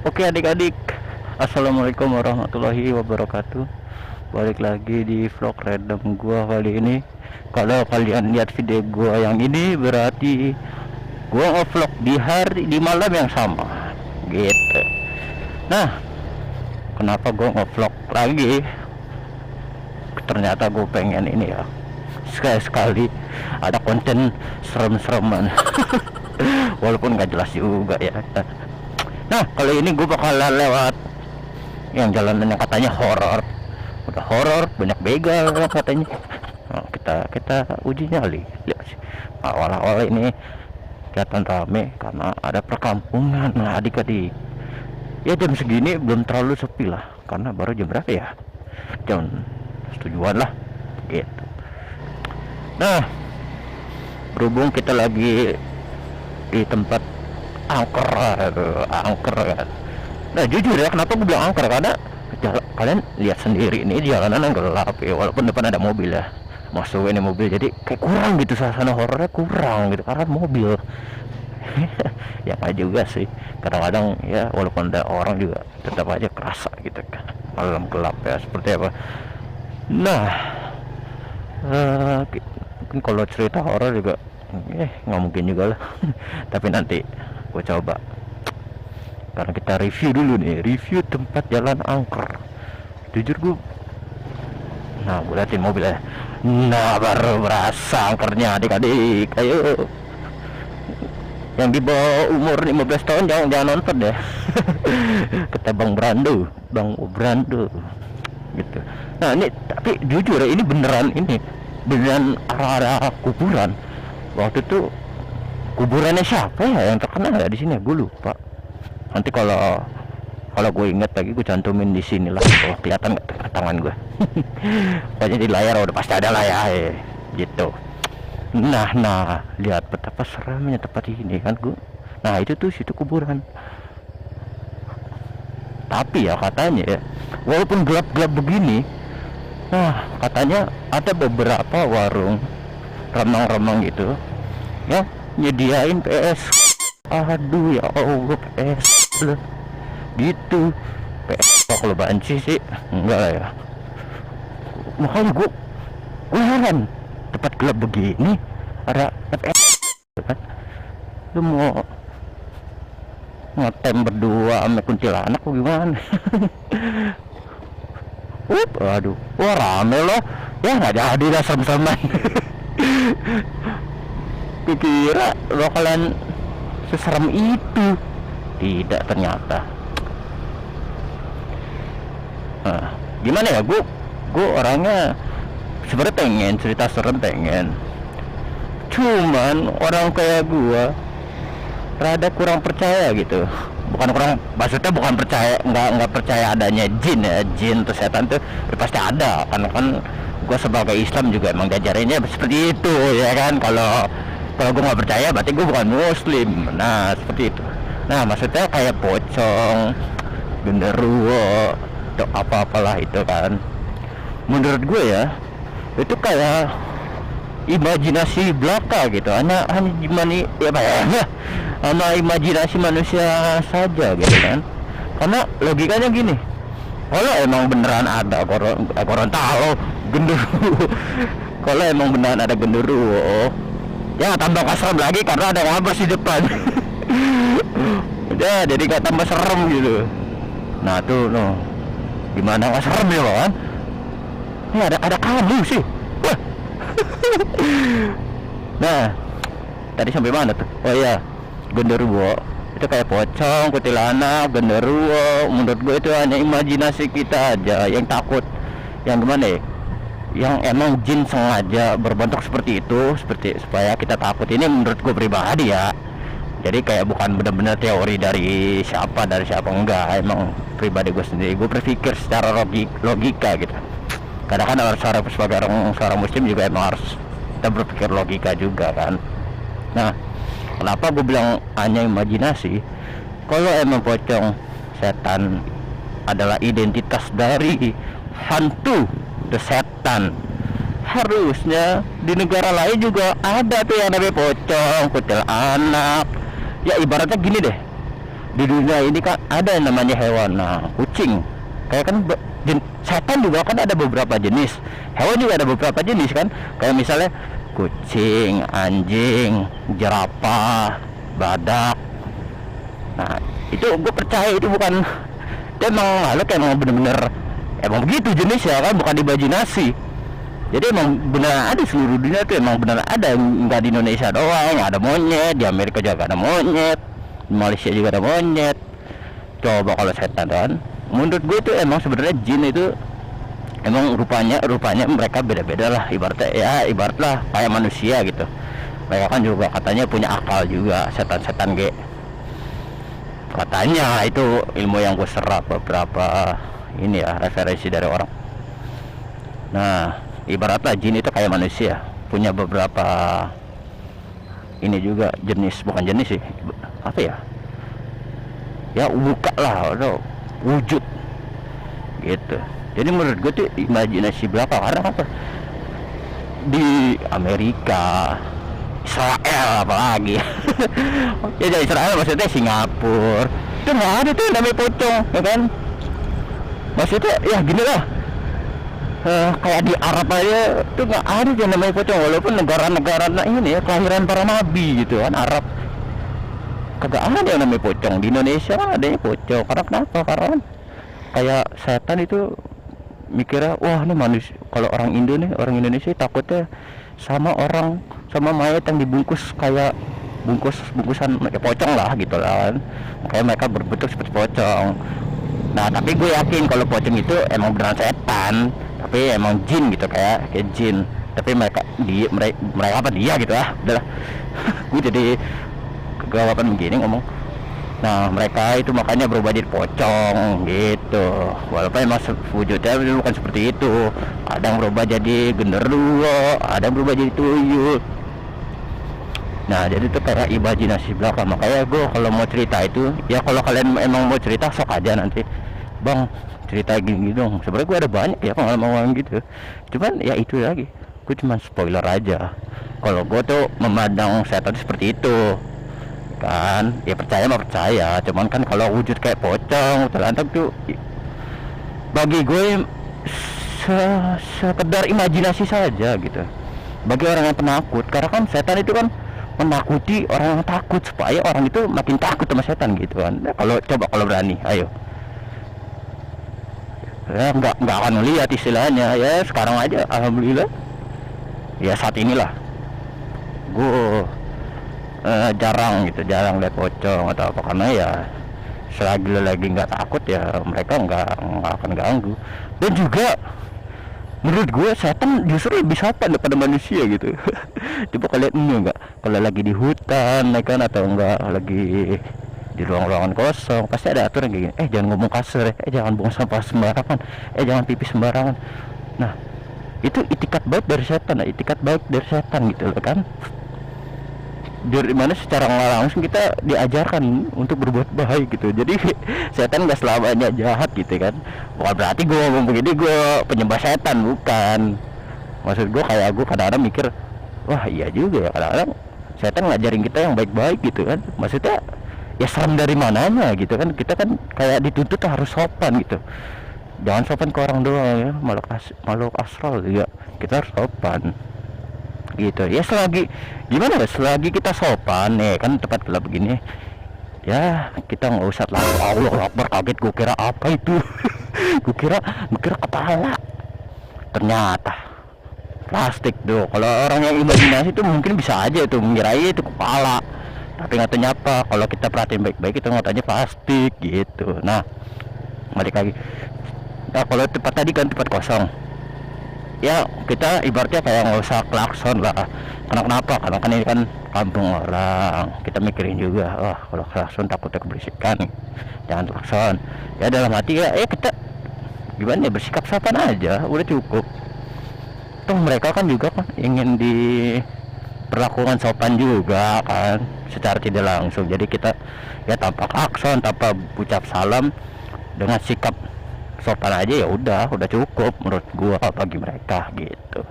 Oke adik-adik, assalamualaikum warahmatullahi wabarakatuh. Balik lagi di vlog random gua kali ini. Kalau kalian lihat video gua yang ini berarti gua nge-vlog di malam yang sama gitu. Nah, kenapa gua nge-vlog lagi? Ternyata gue pengen ini ya, sekali-sekali ada konten serem-sereman. Walaupun gak jelas juga ya. Nah, kali ini gue bakalan lewat yang jalanan yang katanya horor. Udah horor, banyak begal katanya. Nah, kita uji nyali. Lihat sih. Awal-awal ini kelihatan rame karena ada perkampungan. Nah, adik-adik. Ya jam segini belum terlalu sepi lah, karena baru jam berapa ya? Jam 7-an lah. Gitu. Nah, berhubung kita lagi di tempat angker kan. Nah jujur ya, kenapa gue bilang angker, karena kalian lihat sendiri ini jalanan yang gelap ya, walaupun depan ada mobil ya, masuk ini mobil, jadi kayak kurang gitu, suasana horornya kurang gitu karena mobil. Ya nggak juga sih, kadang-kadang ya walaupun ada orang juga tetap aja kerasa gitu kan, malam gelap ya seperti apa. Nah, mungkin kalau cerita horor juga nggak mungkin juga lah. Tapi nanti gue coba, karena kita review dulu nih, review tempat jalan angker. Jujur gue, nah gue liatin mobilnya, nah baru berasa angkernya adik-adik. Ayo, yang di bawah umur 15 tahun jangan nonton deh. Kata Bang Brando gitu. Nah ini tapi jujur ya, ini beneran arah-arah kuburan. Waktu itu kuburannya siapa ya yang terkenal ya di sini, gue lupa. Nanti kalau gue inget lagi gue cantumin di sini lah. Oh, kelihatan nggak tangan gue? Pokoknya di layar udah pasti ada lah ya, gitu. Nah, lihat betapa seramnya tempat ini kan gue. Nah itu tuh situ kuburan. Tapi ya katanya ya, walaupun gelap-gelap begini, nah katanya ada beberapa warung remang-remang gitu ya nyediain PS. Aduh ya Allah, PS gitu. PS kalau banci sih enggak lah ya. Makanya gue heran, tempat gelap begini ada PS kan. Lu mau ngetem berdua sama kuntilanak apa gimana? Aduh, wah rame loh ya, nggak jadi dah serem-sereman. Kira bakalan seserem itu, tidak ternyata. Nah, gimana ya, gue orangnya sebenarnya pengen cerita serem, cuman orang kayak gue rada kurang percaya gitu. Maksudnya bukan percaya, nggak percaya adanya jin ya, jin atau setan tuh ya pasti ada, karena kan gue sebagai Islam juga emang diajarinnya seperti itu ya kan. Kalau gue nggak percaya berarti gue bukan muslim. Nah seperti itu. Nah maksudnya kayak pocong, genderuwo atau apa-apalah itu kan, menurut gue ya itu kayak imajinasi belaka gitu, hanya gimana ya bayangnya sama imajinasi manusia saja gitu kan. Karena logikanya gini, kalau emang beneran ada Gorontalo genderuwo, kalau emang beneran ada genderuwo ya tambah serem lagi karena ada ngabers di depan. Udah jadi gak tambah serem gitu. Nah tuh no, gimana gak serem ya kan. Ini ada kamu sih. Wah. Nah tadi sampai mana tuh? Oh iya, genderuwo itu kayak pocong, kuntilanak, genderuwo. Menurut gue itu hanya imajinasi kita aja yang takut, yang gimana ya, yang emang jin sengaja berbentuk seperti itu, seperti supaya kita takut. Ini menurut gue pribadi ya, jadi kayak bukan benar-benar teori dari siapa enggak, emang pribadi gue sendiri. Gue berpikir secara logika gitu. Kadang-kadang sebagai seorang muslim juga emang harus kita berpikir logika juga kan. Nah kenapa gue bilang hanya imajinasi? Kalau emang pocong, setan adalah identitas dari hantu, the setan, harusnya di negara lain juga ada tuh yang namanya pocong, kuntilanak. Ya ibaratnya gini deh, di dunia ini kan ada yang namanya hewan. Nah, kucing kayak kan setan juga kan ada beberapa jenis, hewan juga ada beberapa jenis kan, kayak misalnya kucing, anjing, jerapah, badak. Nah itu gue percaya itu bukan, itu emang makhluk emang bener-bener emang begitu jenis ya kan, bukan imajinasi. Jadi emang benar ada seluruh dunia tuh, emang benar ada, nggak di Indonesia doang ada monyet, di Amerika juga ada monyet, di Malaysia juga ada monyet. Coba kalau setan kan, menurut gue tuh emang sebenarnya jin itu emang rupanya mereka beda-beda lah, ibaratlah kayak manusia gitu. Mereka kan juga katanya punya akal juga, setan-setan katanya. Itu ilmu yang gue serap beberapa ini ya, referensi dari orang. Nah ibaratlah jin itu kayak manusia, punya beberapa ini juga jenis, bukan jenis sih, apa ya buka lah atau wujud gitu. Jadi menurut gue tuh imajinasi belaka, karena apa, di Amerika, Israel apalagi ya dari Israel maksudnya Singapura itu nggak ada tuh namanya pocong ya kan. Maksudnya ya gini lah, kayak di Arab aja tuh nggak ada yang namanya pocong, walaupun negara-negara ini ya kelahiran para nabi gitu kan, Arab kagak ada yang namanya pocong. Di Indonesia kan adanya pocong, karena kenapa, karena kayak setan itu mikirnya wah ini manusia. Kalau orang Indonesia takutnya sama mayat yang dibungkus kayak bungkusan pocong lah gitu lah kan, kayak mereka berbentuk seperti pocong. Nah tapi gue yakin kalau pocong itu emang beneran setan, tapi emang jin gitu, kayak jin, tapi mereka apa dia gitu lah, udahlah gue jadi kegawapan begini ngomong. Nah mereka itu makanya berubah jadi pocong gitu, walaupun emang wujudnya bukan seperti itu. Ada yang berubah jadi genderuwo, ada yang berubah jadi tuyul. Nah jadi itu kayak imajinasi belaka. Makanya gue kalau mau cerita itu ya, kalau kalian emang mau cerita sok aja nanti, bang cerita gini dong. Sebenarnya gue ada banyak ya pengalaman gitu, cuman ya itu lagi, gue cuma spoiler aja. Kalau gue tuh memandang setan seperti itu kan, ya percaya mah percaya, cuman kan kalau wujud kayak pocong terlantar tuh bagi gue sekedar imajinasi saja gitu bagi orang yang penakut. Karena kan setan itu kan menakuti orang yang takut, supaya orang itu makin takut sama setan gitu kan. Nah, kalau berani ayo ya, nggak akan melihat istilahnya ya. Sekarang aja alhamdulillah ya, saat inilah gue jarang lihat pocong atau apa, karena ya selagi lagi nggak takut ya mereka nggak akan ganggu. Dan juga menurut gue setan justru lebih sopan daripada manusia gitu coba kalian enggak, kalau lagi di hutan ya kan, atau enggak lagi di ruang-ruangan kosong, pasti ada aturan kayak gini, jangan ngomong kasar ya, jangan buang sampah sembarangan, jangan pipis sembarangan. Nah itu itikat baik dari setan gitu loh kan, dari mana secara nggak langsung kita diajarkan untuk berbuat baik gitu. Jadi setan nggak selamanya jahat gitu kan. Bukan berarti gue ngomong begini gue penyembah setan, bukan. Maksud gue kayak gue kadang-kadang mikir, wah iya juga ya, kadang-kadang setan ngajarin kita yang baik-baik gitu kan. Maksudnya ya serem dari mananya gitu kan, kita kan kayak dituntut harus sopan gitu. Jangan sopan ke orang doang ya, makhluk astral juga kita harus sopan gitu ya. Selagi kita sopan nih kan, tempat gelap begini ya, kita nggak usah langsung Allah Akbar, kaget gue kira apa itu gue kira kepala, ternyata plastik tuh. Kalau orang yang imajinasi itu mungkin bisa aja itu mengira itu kepala, tapi nggak tahu apa. Kalau kita perhatiin baik-baik itu ngatanya plastik gitu. Nah balik lagi, nah kalau tempat tadi kan tempat kosong ya, kita ibaratnya kayak nggak usah klakson lah. Kenapa? Karena kan ini kan kampung orang, kita mikirin juga, wah kalau klakson takutnya keberisikan, jangan klakson. Ya dalam hati ya kita gimana ya, bersikap sopan aja udah cukup. Toh mereka kan juga kan ingin diperlakukan sopan juga kan, secara tidak langsung. Jadi kita ya tanpa klakson, tanpa ucap salam, dengan sikap sopan aja ya udah cukup menurut gua bagi mereka gitu.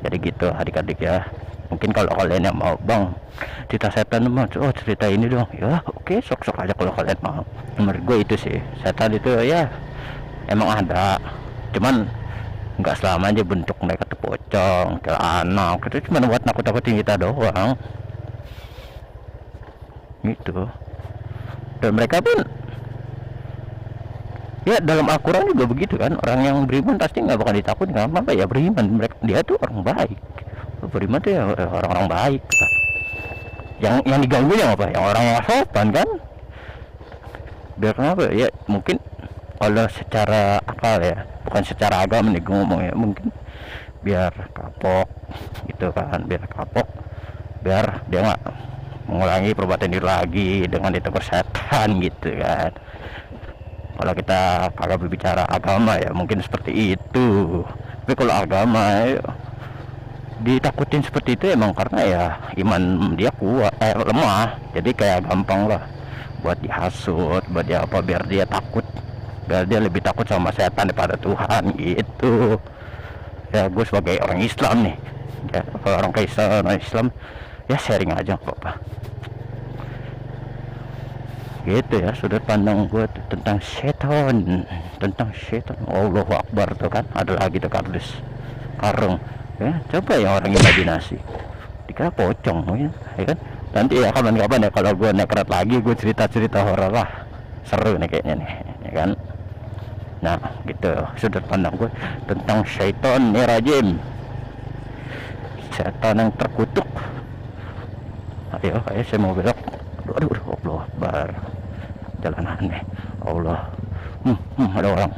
Jadi gitu adik-adik ya. Mungkin kalau kalian yang mau, bang, cerita setan mah, oh cerita ini dong, ya oke, sok-sok aja kalau kalian mau. Menurut gue itu sih, setan itu ya emang ada, cuman nggak selamanya bentuk mereka tuh pocong, kayak anak, itu cuma buat nakut-nakutin kita doang gitu. Dan mereka pun ya dalam Al-Quran juga begitu kan, orang yang beriman pasti nggak bakal ditakut, nggak apa ya, beriman, mereka dia tuh orang baik, beriman tuh ya orang-orang baik kan. Yang diganggu yang apa, yang orang yang sopan kan, biar kenapa ya, mungkin kalau secara akal ya, bukan secara agama nih gue ngomong ya, mungkin biar kapok gitu kan, biar kapok, biar dia nggak mengulangi perbuatan itu lagi dengan ditegur setan gitu kan. Kalau berbicara agama ya mungkin seperti itu, tapi kalau agama ya, ditakutin seperti itu emang karena ya iman dia kuat, lemah, jadi kayak gampang lah buat dihasut, buat dia apa, biar dia takut, biar dia lebih takut sama setan daripada Tuhan gitu. Ya gue sebagai orang Islam nih ya, kalau orang Islam ya sharing aja apa-apa gitu ya, sudut pandang gue tentang setan, Allahu Akbar tuh kan, ada lagi tuh kardus karung ya, coba ya orang imajinasi dikira pocong ya kan. Nanti ya kapan-kapan ya kalau gue nekret lagi, gue cerita horor lah, seru nih kayaknya nih ya kan. Nah gitu sudut pandang gue tentang syaitan nih, rajim, setan yang terkutuk. Ayo saya mau belok, aduh Allah Akbar, jalan aneh, Allah, ada orang.